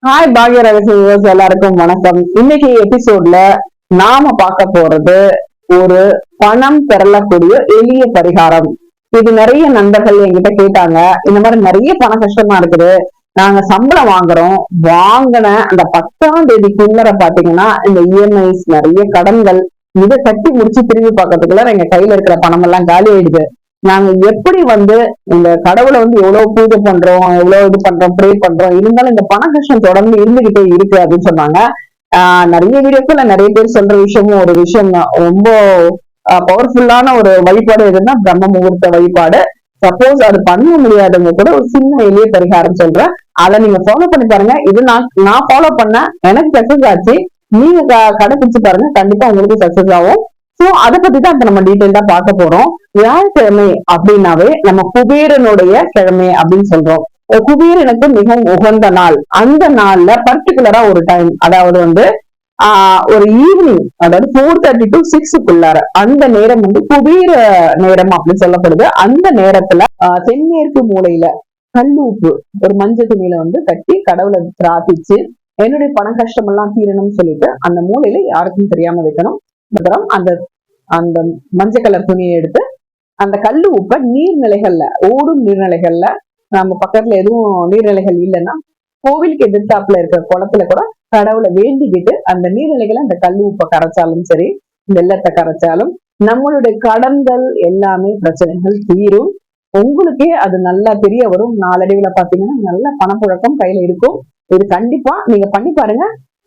Hi பாக்ய ரகசியம் எல்லாருக்கும் வணக்கம். இன்னைக்கு எபிசோட்ல நாம பார்க்க போறது ஒரு பணம் பெறக்கூடிய எளிய பரிகாரம். இது நிறைய நண்பர்கள் என்கிட்ட கேட்டாங்க. இந்த மாதிரி நிறைய பண கஷ்டமா இருக்குது, நாங்க சம்பளம் வாங்குறோம், வாங்கின அந்த 10ஆம் தேதிக்குள்ளர பாத்தீங்கன்னா இந்த இஎம்ஐஸ் நிறைய கடன்கள் இதை கட்டி முடிச்சு திரும்பி பார்க்கறதுக்குள்ள எங்க கையில இருக்கிற பணம் எல்லாம் காலி ஆயிடுது. நாங்க எப்படி இந்த கடவுளை எவ்வளவு பூஜை பண்றோம், எவ்வளவு இது பண்றோம், ப்ரே பண்றோம், இருந்தாலும் இந்த பண கஷ்டம் தொடர்ந்து இருந்துகிட்டே இருக்கு அப்படின்னு சொன்னாங்க. நிறைய வீடியோக்கள் நிறைய பேர் சொல்ற விஷயமும் ஒரு விஷயம் தான். ரொம்ப பவர்ஃபுல்லான ஒரு வழிபாடு எதுன்னா பிரம்ம முகூர்த்த வழிபாடு. சப்போஸ் அது பண்ண முடியாதவங்க கூட ஒரு சின்ன எளிய பரிகாரம் சொல்றேன், அதை நீங்க ஃபாலோ பண்ணி பாருங்க. இது நான் ஃபாலோ பண்ண எனக்கு சக்சஸ் ஆச்சு. நீங்க கடைபிடிச்சு பாருங்க, கண்டிப்பா உங்களுக்கு சக்சஸ் ஆகும். சோ அதை பத்தி தான் இப்ப நம்ம டீட்டெயில்டா பார்க்க போறோம். வியாழக்கிழமை அப்படின்னாவே நம்ம குபேரனுடைய கிழமை அப்படின்னு சொல்றோம். குபேரனுக்கு மிகவும் உகந்த நாள். அந்த நாள்ல பர்டிகுலரா ஒரு டைம், அதாவது ஒரு ஈவினிங், அதாவது 4:30 to 6 அந்த நேரம் குபேர நேரம் அப்படின்னு சொல்லப்படுது. அந்த நேரத்துல தென்மேற்கு மூலையில கல்லூப்பு ஒரு மஞ்சள் துணியில கட்டி கடவுளை பிரார்த்திச்சு என்னுடைய பண கஷ்டம் எல்லாம் தீரணும்னு சொல்லிட்டு அந்த மூலையில யாருக்கும் தெரியாம வைக்கணும். அந்த அந்த மஞ்சள் கலர் துணியை எடுத்து அந்த கல்லு உப்ப நீர்நிலைகள்ல, ஓடும் நீர்நிலைகள்ல, நம்ம பக்கத்துல எதுவும் நீர்நிலைகள் இல்லைன்னா கோவிலுக்கு எதிர்த்தாப்புல இருக்கிற குளத்துல கூட கடவுளை வேண்டிக்கிட்டு அந்த நீர்நிலைகளை அந்த கல்லு உப்பை கரைச்சாலும் சரி, வெள்ளத்தை கரைச்சாலும் நம்மளுடைய கடன்கள் எல்லாமே பிரச்சனைகள் தீரும். உங்களுக்கே அது நல்லா தெரிய வரும். நாளடைவுல பாத்தீங்கன்னா நல்ல பணப்புழக்கம் கையில இருக்கும். இது கண்டிப்பா நீங்க பண்ணி பாருங்க,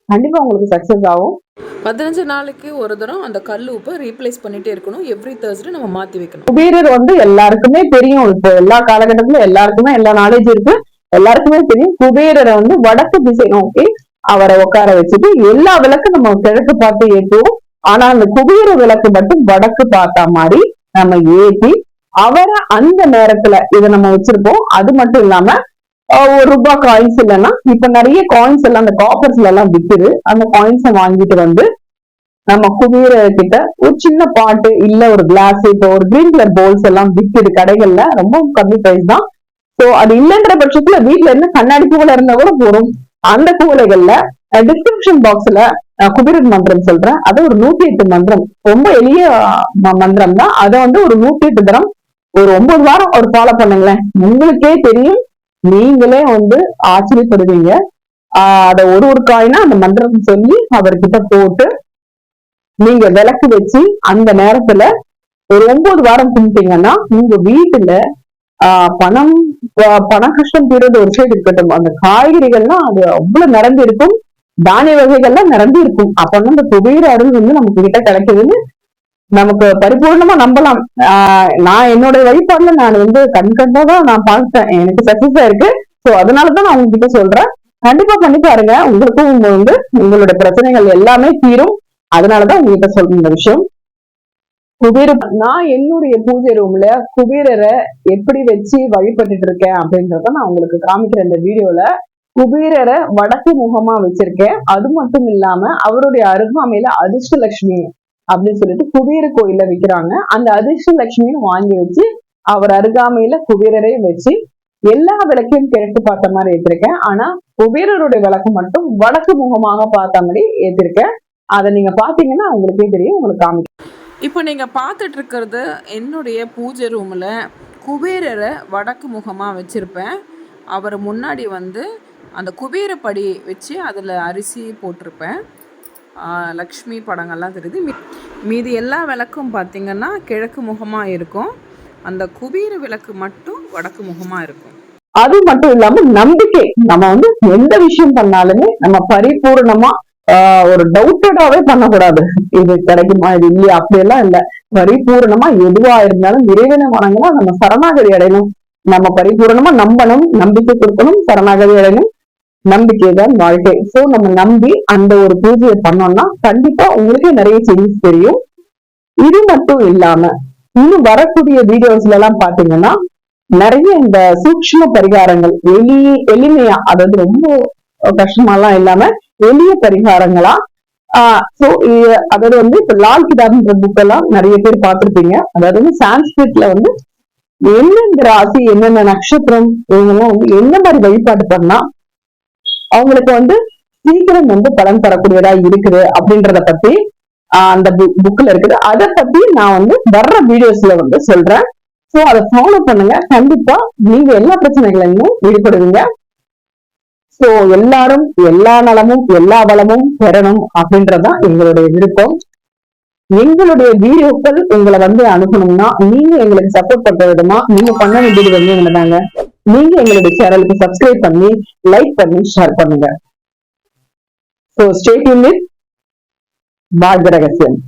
கண்டிப்பா உங்களுக்கு சக்சஸ் ஆகும். 15 நாளைக்கு ஒரு தரம் அந்த கல் உப்பை ரீப்ளேஸ் பண்ணிட்டே இருக்கணும். எவ்ரி தேர்ஸ்டே நம்ம மாத்தி வைக்கணும். குபேரர் எல்லாருக்குமே தெரியும். இப்போ எல்லா காலகட்டத்திலும் எல்லாருக்குமே எல்லா நாலேஜ் இருக்கு, எல்லாருக்குமே தெரியும். குபேரரை வடக்கு திசை நோக்கி அவரை உட்கார வச்சுட்டு எல்லா விளக்கும் நம்ம கிழக்கு பார்த்து ஏற்றுவோம். ஆனா அந்த குபேர விளக்கு மட்டும் வடக்கு பார்த்தா மாதிரி நம்ம ஏற்றி அவரை அந்த நேரத்துல இதை நம்ம வச்சிருப்போம். அது மட்டும் இல்லாம ₹1 காயின்ஸ் இல்லைன்னா இப்ப நிறைய காயின்ஸ் எல்லாம் அந்த காப்பர்ஸ்ல எல்லாம் விக்குது. அந்த காயின்ஸை வாங்கிட்டு நம்ம குபேர கிட்ட ஒரு சின்ன பாட்டு இல்ல ஒரு கிளாஸ், இப்போ ஒரு கிரீன் கலர் பவுல்ஸ் எல்லாம் விக்குது கடைகள்ல, ரொம்ப கம்மி பிரைஸ் தான். சோ அது இல்லைன்ற பட்சத்துல வீட்டுல இருந்து கண்ணாடி கூலை இருந்தா கூட போறோம். அந்த கூலைகள்ல டிஸ்கிரிப்ஷன் பாக்ஸ்ல குபேரன் மந்திரம் சொல்றேன். அது ஒரு 108 மந்திரம், ரொம்ப எளிய மந்திரம் தான். அதை ஒரு 108 தரம் ஒரு 9 வாரம் ஒரு ஃபாலோ பண்ணுங்களேன், உங்களுக்கே தெரியும், நீங்களே ஆச்சரியப்படுவீங்க. அத ஒரு காயினா அந்த மந்திரம் சொல்லி அவர்கிட்ட போட்டு நீங்க விளக்கு வச்சு அந்த நேரத்துல ஒரு 9 வாரம் கும்பிட்டீங்கன்னா உங்க வீட்டுல பண கஷ்டம் தீர்றது ஒரு சைடு இருக்கட்டும், அந்த காய்கறிகள்லாம் அது அவ்வளவு நிரம்பி இருக்கும், தானிய வகைகள்லாம் நிரம்பி இருக்கும். அப்ப இந்த குபேர அருள் நமக்கு கிட்ட கிடைக்குதுன்னு நமக்கு பரிபூர்ணமா நம்பலாம். நான் என்னோட வழிபாடுல நான் கண்கண்டாதான் நான் பார்த்தேன், எனக்கு சக்சஸா இருக்கு. சோ அதனாலதான் நான் உங்ககிட்ட சொல்றேன், கண்டிப்பா பண்ணி பாருங்க, உங்களுக்கும் உங்களோட பிரச்சனைகள் எல்லாமே தீரும். அதனாலதான் உங்ககிட்ட சொல்ற இந்த விஷயம். நான் என்னுடைய பூஜை ரூம்ல குபேரரை எப்படி வச்சு வழிபட்டுட்டு இருக்கேன் அப்படின்றத நான் உங்களுக்கு காமிக்கிற இந்த வீடியோல குபேரரை வடக்கு முகமா வச்சிருக்கேன். அது மட்டும் இல்லாம அவருடைய அருகாமையில அதிர்ஷ்டலட்சுமி அப்படின்னு சொல்லிட்டு குபேர கோயில்ல விற்கிறாங்க. அந்த அதிர்ஷ்டலட்சுமியும் வாங்கி வச்சு அவர் அருகாமையில குபேரரையும் வச்சு எல்லா விளக்கையும் கிழக்கு பார்த்த மாதிரி ஏற்றிருக்கேன். ஆனா குபேரருடைய விளக்கு மட்டும் வடக்கு முகமாக பார்த்த மாதிரி ஏற்றிருக்கேன். அதை நீங்க பாத்தீங்கன்னா உங்களுக்கே தெரியும், உங்களுக்கு காமிக்க. இப்போ நீங்க பார்த்துட்டு இருக்கிறது என்னுடைய பூஜை ரூம்ல குபேரரை வடக்கு முகமா வச்சிருப்பேன். அவர் முன்னாடி அந்த குபேர படி வச்சு அதில் அரிசி போட்டிருப்பேன். லக்ஷ்மி படங்கள்லாம் தெரியுது. மீதி எல்லா விளக்கும் பார்த்தீங்கன்னா கிழக்கு முகமா இருக்கும். அந்த குபேர விளக்கு மட்டும் வடக்கு முகமா இருக்கும். அது மட்டும் இல்லாம நம்பிக்கை, நம்ம எந்த விஷயம் பண்ணாலுமே நம்ம பரிபூர்ணமா ஒரு டவுட்டடாவே பண்ணக்கூடாது. இது கிடைக்குமா, இது இல்லையா, அப்படியெல்லாம் இல்ல. பரிபூர்ணமா எதுவா இருந்தாலும் இறைவனை வணங்கினா நம்ம சரணாகதி அடையணும். நம்ம பரிபூர்ணமா நம்பணும், நம்பிக்கை கொடுக்கணும், சரணாகதி அடையணும். நம்பிக்கை தான் வாழ்க்கை. சோ நம்ம நம்பி அந்த ஒரு பூஜையை பண்ணோம்னா கண்டிப்பா உங்களுக்கே நிறைய சேஞ்சஸ் தெரியும். இது மட்டும் இல்லாம இன்னும் வரக்கூடிய வீடியோஸ்ல எல்லாம் பாத்தீங்கன்னா நிறைய இந்த சூக்ஷ்ம பரிகாரங்கள் எளிமையா, அதாவது ரொம்ப கஷ்டமாலாம் இல்லாம எளிய பரிகாரங்களா. அதாவது இப்ப லால் கிதாப்ன்ற புக் எல்லாம் நிறைய பேர் பார்த்திருப்பீங்க. அதாவது சான்ஸ்கிரிட்ல என்னென்ன ராசி, என்னென்ன நட்சத்திரம், இவங்கெல்லாம் என்ன மாதிரி வழிபாடு பண்ணா அவங்களுக்கு வந்து சீக்கிரம் வந்து பலன் தரக்கூடியதா இருக்குது அப்படின்றத பத்தி அந்த புக்ல இருக்குது. அதை பத்தி நான் வந்து வர்ற வீடியோஸ்ல வந்து சொல்றேன். சோ அதை ஃபாலோ பண்ணுங்க. கண்டிப்பா நீங்க எல்லா பிரச்சனைகளையும் ஈடுபடுவீங்க. சோ எல்லாரும் எல்லா நலமும் எல்லா வளமும் பெறணும் அப்படின்றதுதான் எங்களுடைய விருப்பம். எங்களுடைய வீடியோக்கள் உங்களை வந்து அனுப்பணும்னா நீங்க எங்களுக்கு சப்போர்ட் பண்ற விதமா நீங்க பண்ண வேண்டியது வந்து என்னதாங்க, நீங்க எங்களுடைய சேனலுக்கு சப்ஸ்கிரைப் பண்ணி லைக் பண்ணி ஷேர் பண்ணுங்க. சோ ஸ்டே டியூன்ட் வித் பாக்ய ரகசியம்.